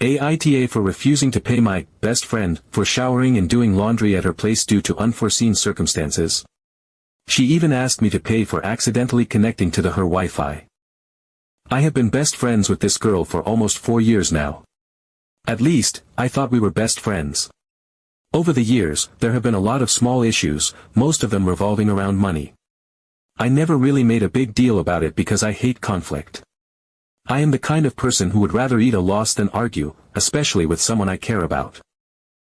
AITA for refusing to pay my best friend for showering and doing laundry at her place due to unforeseen circumstances. She even asked me to pay for accidentally connecting to her Wi-Fi. I have been best friends with this girl for almost 4 years now. At least, I thought we were best friends. Over the years, there have been a lot of small issues, most of them revolving around money. I never really made a big deal about it because I hate conflict. I am the kind of person who would rather eat a loss than argue, especially with someone I care about.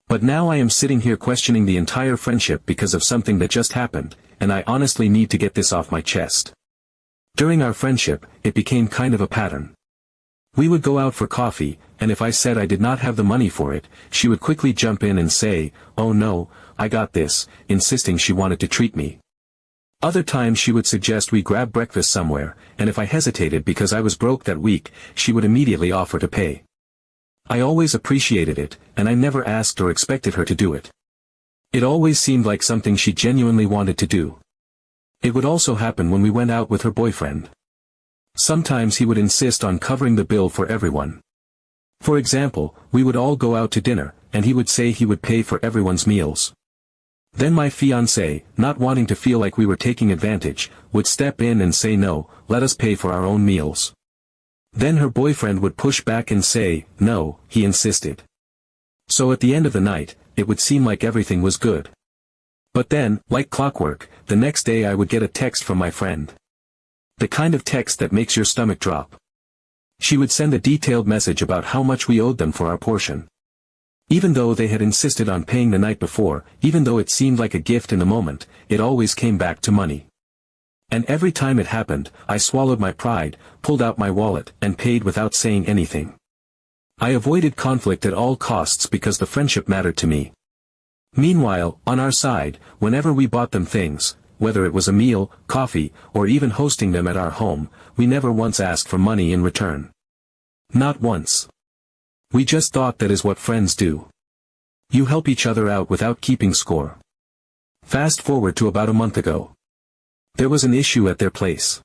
But now I am sitting here questioning the entire friendship because of something that just happened, and I honestly need to get this off my chest. During our friendship, it became kind of a pattern. We would go out for coffee, and if I said I did not have the money for it, she would quickly jump in and say, "Oh no, I got this," insisting she wanted to treat me. Other times she would suggest we grab breakfast somewhere, and if I hesitated because I was broke that week, she would immediately offer to pay. I always appreciated it, and I never asked or expected her to do it. It always seemed like something she genuinely wanted to do. It would also happen when we went out with her boyfriend. Sometimes he would insist on covering the bill for everyone. For example, we would all go out to dinner, and he would say he would pay for everyone's meals. Then my fiancée, not wanting to feel like we were taking advantage, would step in and say no, let us pay for our own meals. Then her boyfriend would push back and say, no, he insisted. So at the end of the night, it would seem like everything was good. But then, like clockwork, the next day I would get a text from my friend. The kind of text that makes your stomach drop. She would send a detailed message about how much we owed them for our portion. Even though they had insisted on paying the night before, even though it seemed like a gift in the moment, it always came back to money. And every time it happened, I swallowed my pride, pulled out my wallet, and paid without saying anything. I avoided conflict at all costs because the friendship mattered to me. Meanwhile, on our side, whenever we bought them things, whether it was a meal, coffee, or even hosting them at our home, we never once asked for money in return. Not once. We just thought that is what friends do. You help each other out without keeping score. Fast forward to about a month ago. There was an issue at their place.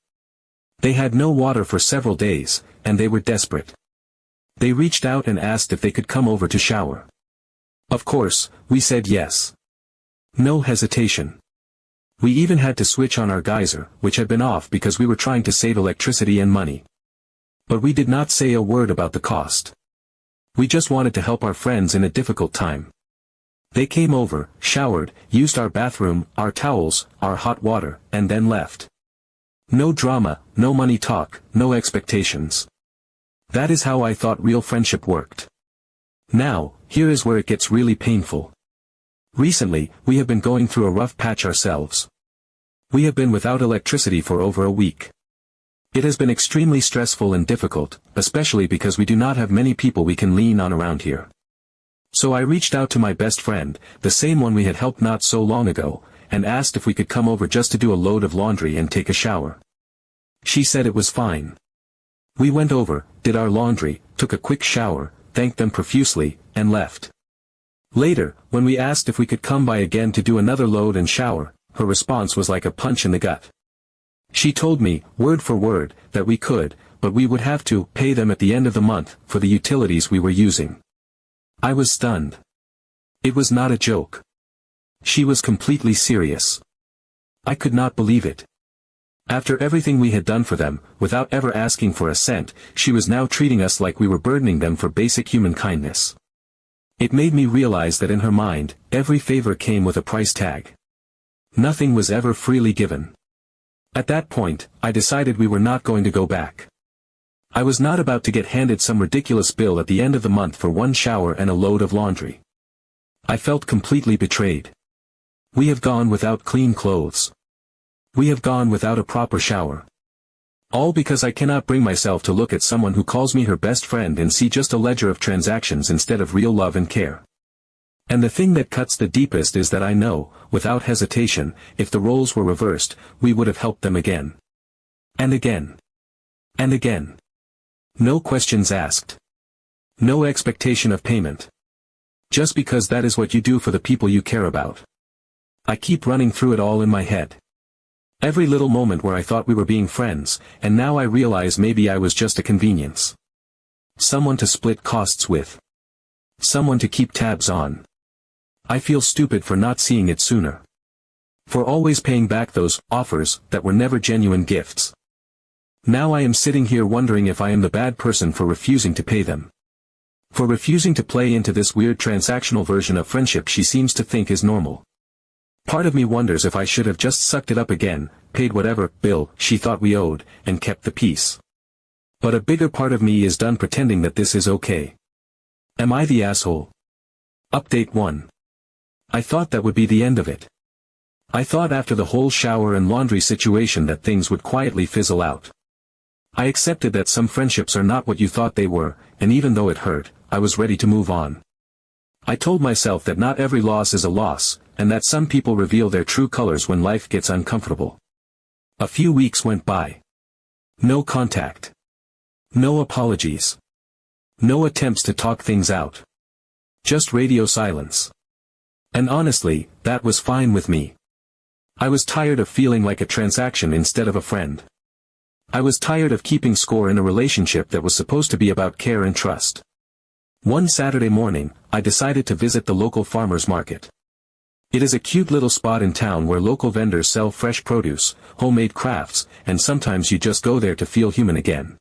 They had no water for several days, and they were desperate. They reached out and asked if they could come over to shower. Of course, we said yes. No hesitation. We even had to switch on our geyser, which had been off because we were trying to save electricity and money. But we did not say a word about the cost. We just wanted to help our friends in a difficult time. They came over, showered, used our bathroom, our towels, our hot water, and then left. No drama, no money talk, no expectations. That is how I thought real friendship worked. Now, here is where it gets really painful. Recently, we have been going through a rough patch ourselves. We have been without electricity for over a week. It has been extremely stressful and difficult, especially because we do not have many people we can lean on around here. So I reached out to my best friend, the same one we had helped not so long ago, and asked if we could come over just to do a load of laundry and take a shower. She said it was fine. We went over, did our laundry, took a quick shower, thanked them profusely, and left. Later, when we asked if we could come by again to do another load and shower, her response was like a punch in the gut. She told me, word for word, that we could, but we would have to pay them at the end of the month for the utilities we were using. I was stunned. It was not a joke. She was completely serious. I could not believe it. After everything we had done for them, without ever asking for a cent, she was now treating us like we were burdening them for basic human kindness. It made me realize that in her mind, every favor came with a price tag. Nothing was ever freely given. At that point, I decided we were not going to go back. I was not about to get handed some ridiculous bill at the end of the month for one shower and a load of laundry. I felt completely betrayed. We have gone without clean clothes. We have gone without a proper shower. All because I cannot bring myself to look at someone who calls me her best friend and see just a ledger of transactions instead of real love and care. And the thing that cuts the deepest is that I know, without hesitation, if the roles were reversed, we would have helped them again. And again. And again. No questions asked. No expectation of payment. Just because that is what you do for the people you care about. I keep running through it all in my head. Every little moment where I thought we were being friends, and now I realize maybe I was just a convenience. Someone to split costs with. Someone to keep tabs on. I feel stupid for not seeing it sooner. For always paying back those offers that were never genuine gifts. Now I am sitting here wondering if I am the bad person for refusing to pay them. For refusing to play into this weird transactional version of friendship she seems to think is normal. Part of me wonders if I should have just sucked it up again, paid whatever bill she thought we owed, and kept the peace. But a bigger part of me is done pretending that this is okay. Am I the asshole? Update 1. I thought that would be the end of it. I thought after the whole shower and laundry situation that things would quietly fizzle out. I accepted that some friendships are not what you thought they were, and even though it hurt, I was ready to move on. I told myself that not every loss is a loss, and that some people reveal their true colors when life gets uncomfortable. A few weeks went by. No contact. No apologies. No attempts to talk things out. Just radio silence. And honestly, that was fine with me. I was tired of feeling like a transaction instead of a friend. I was tired of keeping score in a relationship that was supposed to be about care and trust. One Saturday morning, I decided to visit the local farmers market. It is a cute little spot in town where local vendors sell fresh produce, homemade crafts, and sometimes you just go there to feel human again.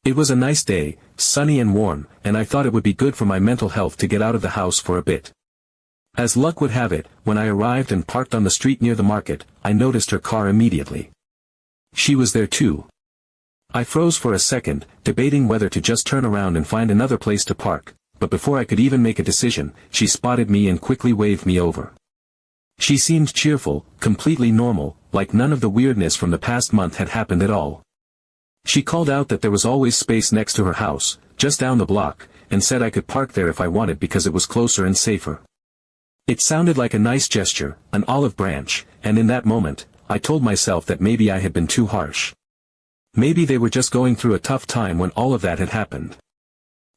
It was a nice day, sunny and warm, and I thought it would be good for my mental health to get out of the house for a bit. As luck would have it, when I arrived and parked on the street near the market, I noticed her car immediately. She was there too. I froze for a second, debating whether to just turn around and find another place to park, but before I could even make a decision, she spotted me and quickly waved me over. She seemed cheerful, completely normal, like none of the weirdness from the past month had happened at all. She called out that there was always space next to her house, just down the block, and said I could park there if I wanted because it was closer and safer. It sounded like a nice gesture, an olive branch, and in that moment, I told myself that maybe I had been too harsh. Maybe they were just going through a tough time when all of that had happened.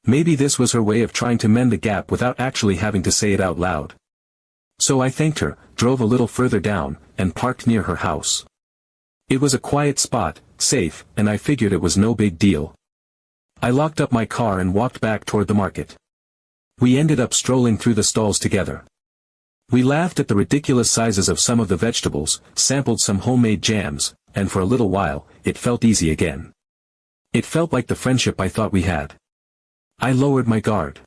Maybe this was her way of trying to mend the gap without actually having to say it out loud. So I thanked her, drove a little further down, and parked near her house. It was a quiet spot, safe, and I figured it was no big deal. I locked up my car and walked back toward the market. We ended up strolling through the stalls together. We laughed at the ridiculous sizes of some of the vegetables, sampled some homemade jams, and for a little while, it felt easy again. It felt like the friendship I thought we had. I lowered my guard.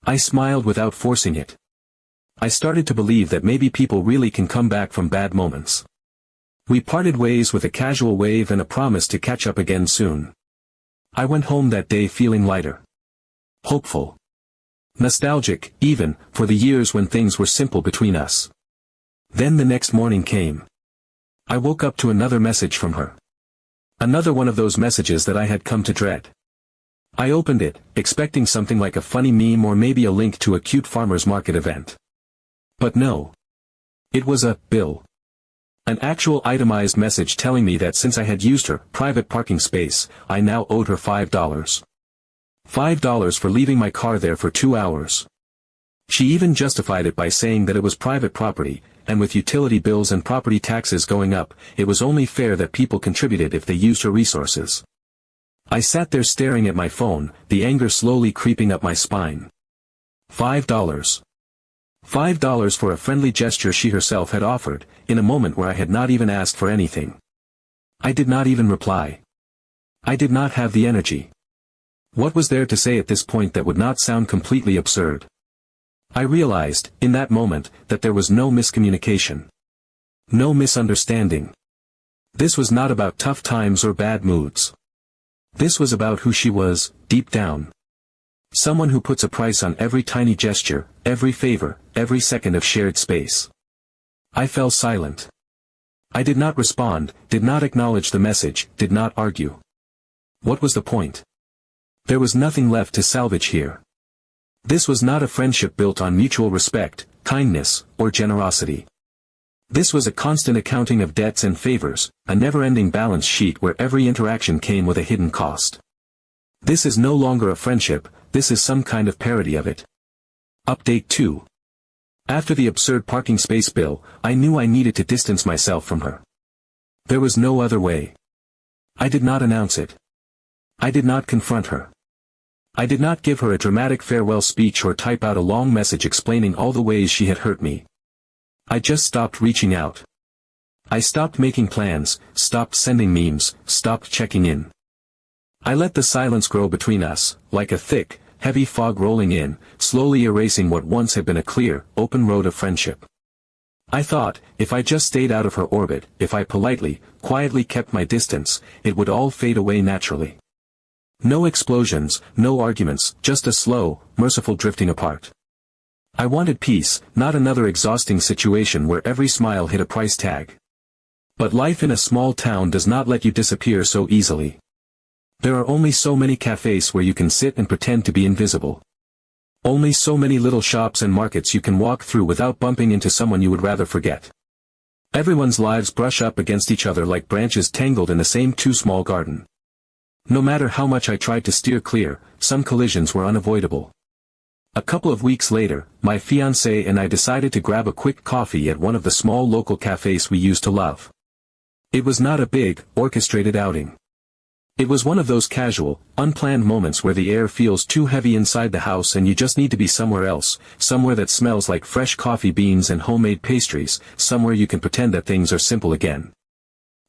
I smiled without forcing it. I started to believe that maybe people really can come back from bad moments. We parted ways with a casual wave and a promise to catch up again soon. I went home that day feeling lighter. Hopeful. Nostalgic, even, for the years when things were simple between us. Then the next morning came. I woke up to another message from her. Another one of those messages that I had come to dread. I opened it, expecting something like a funny meme or maybe a link to a cute farmer's market event. But no. It was a bill. An actual itemized message telling me that since I had used her private parking space, I now owed her $5. $5 for leaving my car there for 2 hours. She even justified it by saying that it was private property, and with utility bills and property taxes going up, it was only fair that people contributed if they used her resources. I sat there staring at my phone, the anger slowly creeping up my spine. $5. $5 for a friendly gesture she herself had offered, in a moment where I had not even asked for anything. I did not even reply. I did not have the energy. What was there to say at this point that would not sound completely absurd? I realized, in that moment, that there was no miscommunication. No misunderstanding. This was not about tough times or bad moods. This was about who she was, deep down. Someone who puts a price on every tiny gesture, every favor, every second of shared space. I fell silent. I did not respond, did not acknowledge the message, did not argue. What was the point? There was nothing left to salvage here. This was not a friendship built on mutual respect, kindness, or generosity. This was a constant accounting of debts and favors, a never-ending balance sheet where every interaction came with a hidden cost. This is no longer a friendship, this is some kind of parody of it. Update 2. After the absurd parking space bill, I knew I needed to distance myself from her. There was no other way. I did not announce it. I did not confront her. I did not give her a dramatic farewell speech or type out a long message explaining all the ways she had hurt me. I just stopped reaching out. I stopped making plans, stopped sending memes, stopped checking in. I let the silence grow between us, like a thick, heavy fog rolling in, slowly erasing what once had been a clear, open road of friendship. I thought, if I just stayed out of her orbit, if I politely, quietly kept my distance, it would all fade away naturally. No explosions, no arguments, just a slow, merciful drifting apart. I wanted peace, not another exhausting situation where every smile hit a price tag. But life in a small town does not let you disappear so easily. There are only so many cafes where you can sit and pretend to be invisible. Only so many little shops and markets you can walk through without bumping into someone you would rather forget. Everyone's lives brush up against each other like branches tangled in the same too small garden. No matter how much I tried to steer clear, some collisions were unavoidable. A couple of weeks later, my fiancée and I decided to grab a quick coffee at one of the small local cafes we used to love. It was not a big, orchestrated outing. It was one of those casual, unplanned moments where the air feels too heavy inside the house and you just need to be somewhere else, somewhere that smells like fresh coffee beans and homemade pastries, somewhere you can pretend that things are simple again.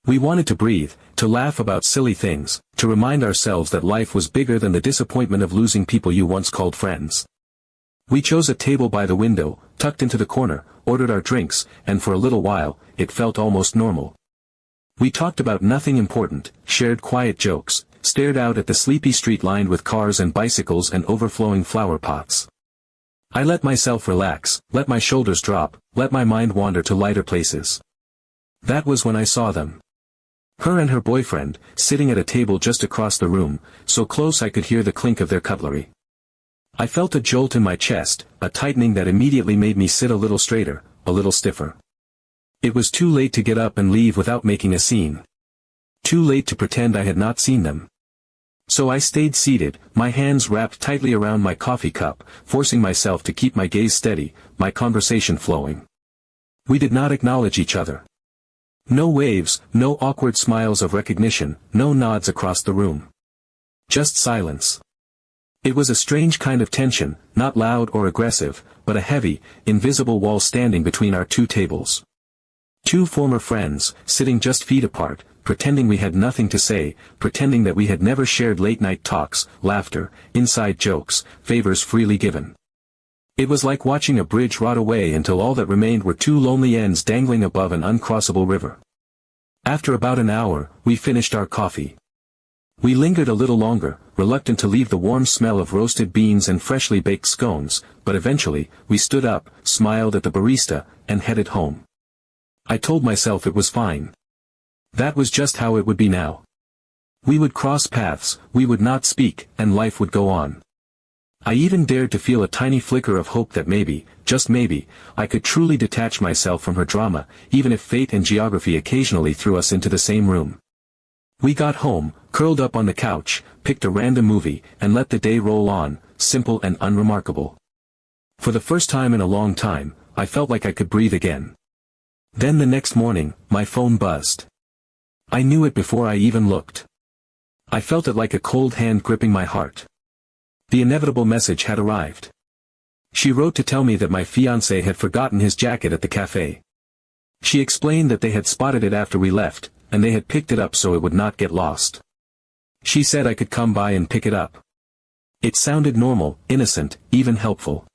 We wanted to breathe, to laugh about silly things, to remind ourselves that life was bigger than the disappointment of losing people you once called friends. We chose a table by the window, tucked into the corner, ordered our drinks, and for a little while, it felt almost normal. We talked about nothing important, shared quiet jokes, stared out at the sleepy street lined with cars and bicycles and overflowing flower pots. I let myself relax, let my shoulders drop, let my mind wander to lighter places. That was when I saw them. Her and her boyfriend, sitting at a table just across the room, so close I could hear the clink of their cutlery. I felt a jolt in my chest, a tightening that immediately made me sit a little straighter, a little stiffer. It was too late to get up and leave without making a scene. Too late to pretend I had not seen them. So I stayed seated, my hands wrapped tightly around my coffee cup, forcing myself to keep my gaze steady, my conversation flowing. We did not acknowledge each other. No waves, no awkward smiles of recognition, no nods across the room. Just silence. It was a strange kind of tension, not loud or aggressive, but a heavy, invisible wall standing between our two tables. Two former friends, sitting just feet apart, pretending we had nothing to say, pretending that we had never shared late-night talks, laughter, inside jokes, favors freely given. It was like watching a bridge rot away until all that remained were two lonely ends dangling above an uncrossable river. After about an hour, we finished our coffee. We lingered a little longer, reluctant to leave the warm smell of roasted beans and freshly baked scones, but eventually, we stood up, smiled at the barista, and headed home. I told myself it was fine. That was just how it would be now. We would cross paths, we would not speak, and life would go on. I even dared to feel a tiny flicker of hope that maybe, just maybe, I could truly detach myself from her drama, even if fate and geography occasionally threw us into the same room. We got home, curled up on the couch, picked a random movie, and let the day roll on, simple and unremarkable. For the first time in a long time, I felt like I could breathe again. Then the next morning, my phone buzzed. I knew it before I even looked. I felt it like a cold hand gripping my heart. The inevitable message had arrived. She wrote to tell me that my fiancé had forgotten his jacket at the cafe. She explained that they had spotted it after we left, and they had picked it up so it would not get lost. She said I could come by and pick it up. It sounded normal, innocent, even helpful.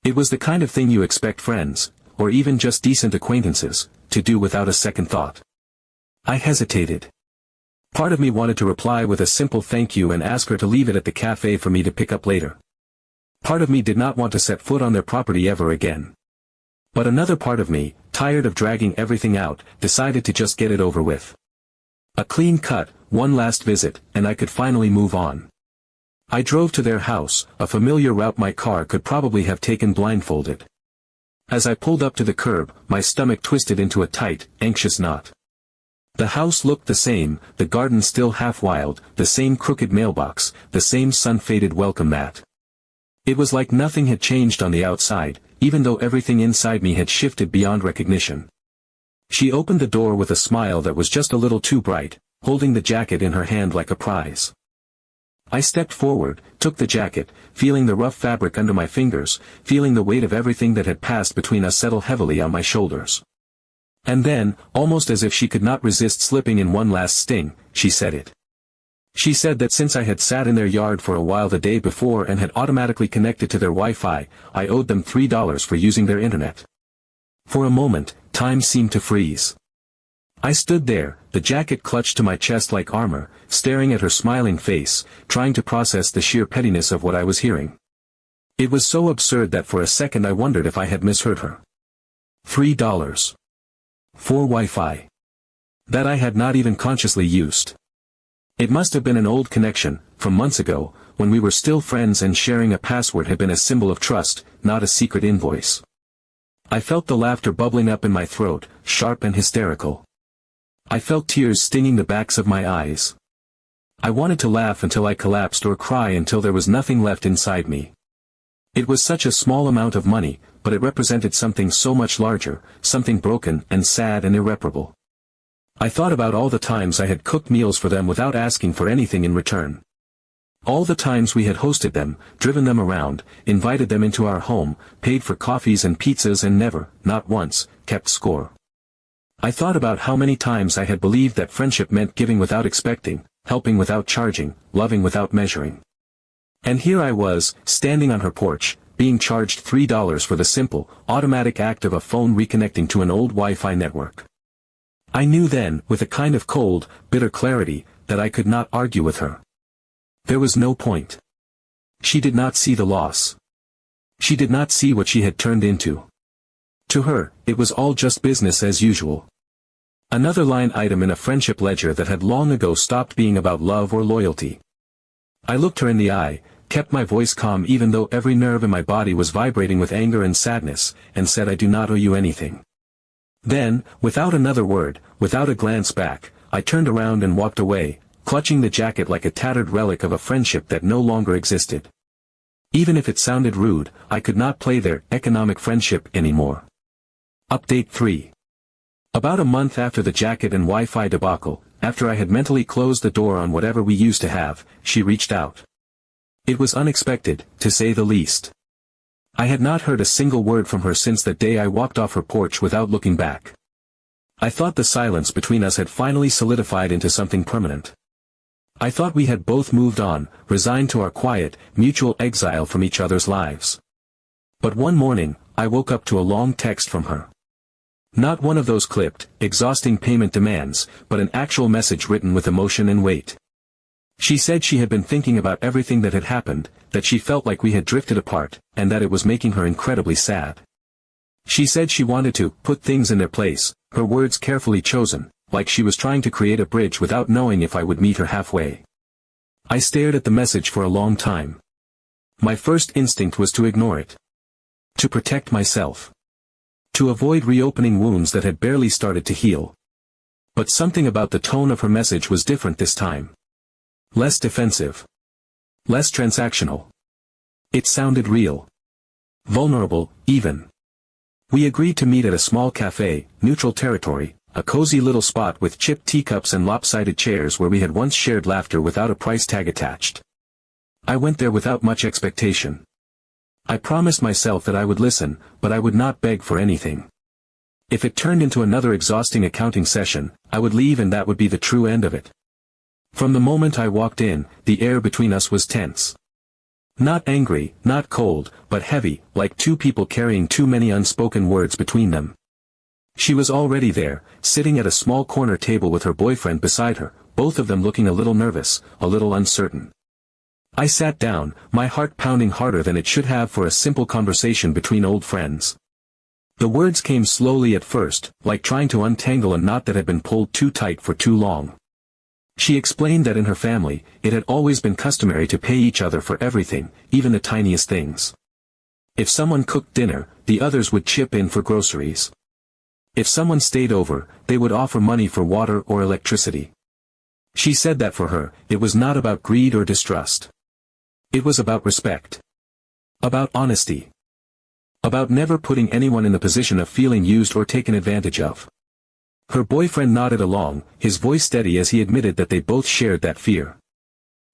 It was the kind of thing you expect friends, or even just decent acquaintances, to do without a second thought. I hesitated. Part of me wanted to reply with a simple thank you and ask her to leave it at the cafe for me to pick up later. Part of me did not want to set foot on their property ever again. But another part of me, tired of dragging everything out, decided to just get it over with. A clean cut, one last visit, and I could finally move on. I drove to their house, a familiar route my car could probably have taken blindfolded. As I pulled up to the curb, my stomach twisted into a tight, anxious knot. The house looked the same, the garden still half wild, the same crooked mailbox, the same sun-faded welcome mat. It was like nothing had changed on the outside, even though everything inside me had shifted beyond recognition. She opened the door with a smile that was just a little too bright, holding the jacket in her hand like a prize. I stepped forward, took the jacket, feeling the rough fabric under my fingers, feeling the weight of everything that had passed between us settle heavily on my shoulders. And then, almost as if she could not resist slipping in one last sting, she said it. She said that since I had sat in their yard for a while the day before and had automatically connected to their Wi-Fi, I owed them $3 for using their internet. For a moment, time seemed to freeze. I stood there, the jacket clutched to my chest like armor, staring at her smiling face, trying to process the sheer pettiness of what I was hearing. It was so absurd that for a second I wondered if I had misheard her. $3. For Wi-Fi. That I had not even consciously used. It must have been an old connection, from months ago, when we were still friends and sharing a password had been a symbol of trust, not a secret invoice. I felt the laughter bubbling up in my throat, sharp and hysterical. I felt tears stinging the backs of my eyes. I wanted to laugh until I collapsed or cry until there was nothing left inside me. It was such a small amount of money, but it represented something so much larger, something broken and sad and irreparable. I thought about all the times I had cooked meals for them without asking for anything in return. All the times we had hosted them, driven them around, invited them into our home, paid for coffees and pizzas and never, not once, kept score. I thought about how many times I had believed that friendship meant giving without expecting, helping without charging, loving without measuring. And here I was, standing on her porch, being charged $3 for the simple, automatic act of a phone reconnecting to an old Wi-Fi network. I knew then, with a kind of cold, bitter clarity, that I could not argue with her. There was no point. She did not see the loss. She did not see what she had turned into. To her, it was all just business as usual. Another line item in a friendship ledger that had long ago stopped being about love or loyalty. I looked her in the eye, kept my voice calm even though every nerve in my body was vibrating with anger and sadness, and said, I do not owe you anything. Then, without another word, without a glance back, I turned around and walked away, clutching the jacket like a tattered relic of a friendship that no longer existed. Even if it sounded rude, I could not play their economic friendship anymore. Update 3. About a month after the jacket and Wi-Fi debacle, after I had mentally closed the door on whatever we used to have, she reached out. It was unexpected, to say the least. I had not heard a single word from her since the day I walked off her porch without looking back. I thought the silence between us had finally solidified into something permanent. I thought we had both moved on, resigned to our quiet, mutual exile from each other's lives. But one morning, I woke up to a long text from her. Not one of those clipped, exhausting payment demands, but an actual message written with emotion and weight. She said she had been thinking about everything that had happened, that she felt like we had drifted apart, and that it was making her incredibly sad. She said she wanted to put things in their place, her words carefully chosen, like she was trying to create a bridge without knowing if I would meet her halfway. I stared at the message for a long time. My first instinct was to ignore it. To protect myself. To avoid reopening wounds that had barely started to heal. But something about the tone of her message was different this time. Less defensive. Less transactional. It sounded real. Vulnerable, even. We agreed to meet at a small cafe, neutral territory, a cozy little spot with chipped teacups and lopsided chairs where we had once shared laughter without a price tag attached. I went there without much expectation. I promised myself that I would listen, but I would not beg for anything. If it turned into another exhausting accounting session, I would leave and that would be the true end of it. From the moment I walked in, the air between us was tense. Not angry, not cold, but heavy, like two people carrying too many unspoken words between them. She was already there, sitting at a small corner table with her boyfriend beside her, both of them looking a little nervous, a little uncertain. I sat down, my heart pounding harder than it should have for a simple conversation between old friends. The words came slowly at first, like trying to untangle a knot that had been pulled too tight for too long. She explained that in her family, it had always been customary to pay each other for everything, even the tiniest things. If someone cooked dinner, the others would chip in for groceries. If someone stayed over, they would offer money for water or electricity. She said that for her, it was not about greed or distrust. It was about respect. About honesty. About never putting anyone in the position of feeling used or taken advantage of. Her boyfriend nodded along, his voice steady as he admitted that they both shared that fear.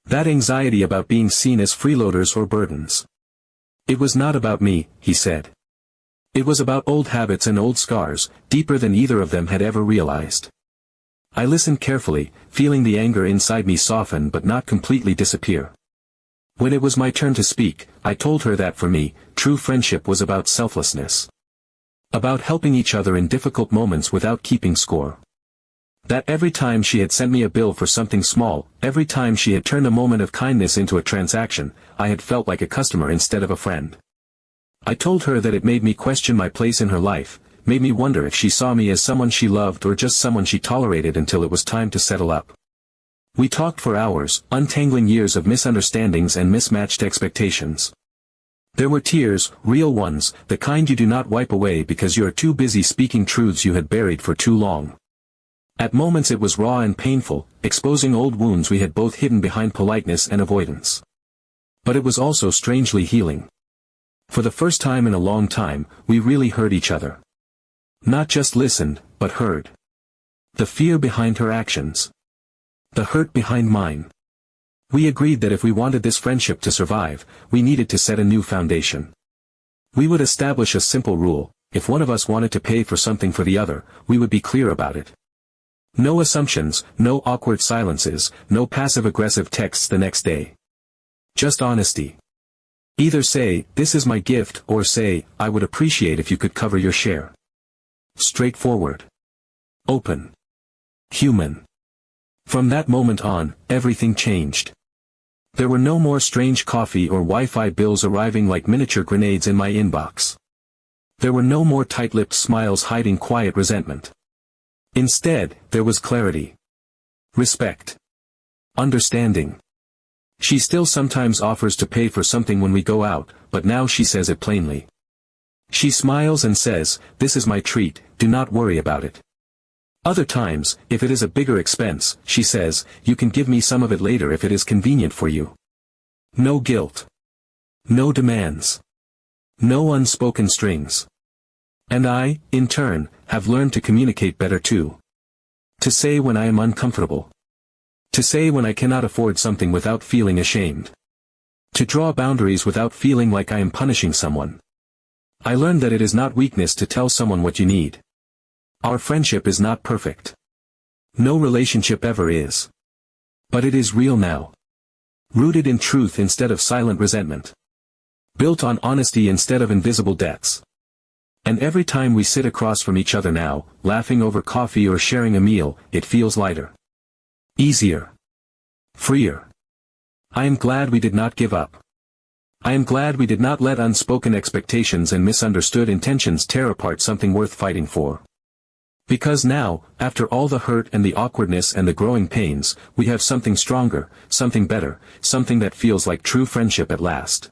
That anxiety about being seen as freeloaders or burdens. It was not about me, he said. It was about old habits and old scars, deeper than either of them had ever realized. I listened carefully, feeling the anger inside me soften but not completely disappear. When it was my turn to speak, I told her that for me, true friendship was about selflessness. About helping each other in difficult moments without keeping score. That every time she had sent me a bill for something small, every time she had turned a moment of kindness into a transaction, I had felt like a customer instead of a friend. I told her that it made me question my place in her life, made me wonder if she saw me as someone she loved or just someone she tolerated until it was time to settle up. We talked for hours, untangling years of misunderstandings and mismatched expectations. There were tears, real ones, the kind you do not wipe away because you are too busy speaking truths you had buried for too long. At moments it was raw and painful, exposing old wounds we had both hidden behind politeness and avoidance. But it was also strangely healing. For the first time in a long time, we really heard each other. Not just listened, but heard. The fear behind her actions. The hurt behind mine. We agreed that if we wanted this friendship to survive, we needed to set a new foundation. We would establish a simple rule: if one of us wanted to pay for something for the other, we would be clear about it. No assumptions, no awkward silences, no passive-aggressive texts the next day. Just honesty. Either say, "This is my gift," or say, "I would appreciate if you could cover your share." Straightforward. Open. Human. From that moment on, everything changed. There were no more strange coffee or Wi-Fi bills arriving like miniature grenades in my inbox. There were no more tight-lipped smiles hiding quiet resentment. Instead, there was clarity. Respect. Understanding. She still sometimes offers to pay for something when we go out, but now she says it plainly. She smiles and says, "This is my treat, do not worry about it." Other times, if it is a bigger expense, she says, "You can give me some of it later if it is convenient for you." No guilt. No demands. No unspoken strings. And I, in turn, have learned to communicate better too. To say when I am uncomfortable. To say when I cannot afford something without feeling ashamed. To draw boundaries without feeling like I am punishing someone. I learned that it is not weakness to tell someone what you need. Our friendship is not perfect. No relationship ever is. But it is real now. Rooted in truth instead of silent resentment. Built on honesty instead of invisible debts. And every time we sit across from each other now, laughing over coffee or sharing a meal, it feels lighter. Easier. Freer. I am glad we did not give up. I am glad we did not let unspoken expectations and misunderstood intentions tear apart something worth fighting for. Because now, after all the hurt and the awkwardness and the growing pains, we have something stronger, something better, something that feels like true friendship at last.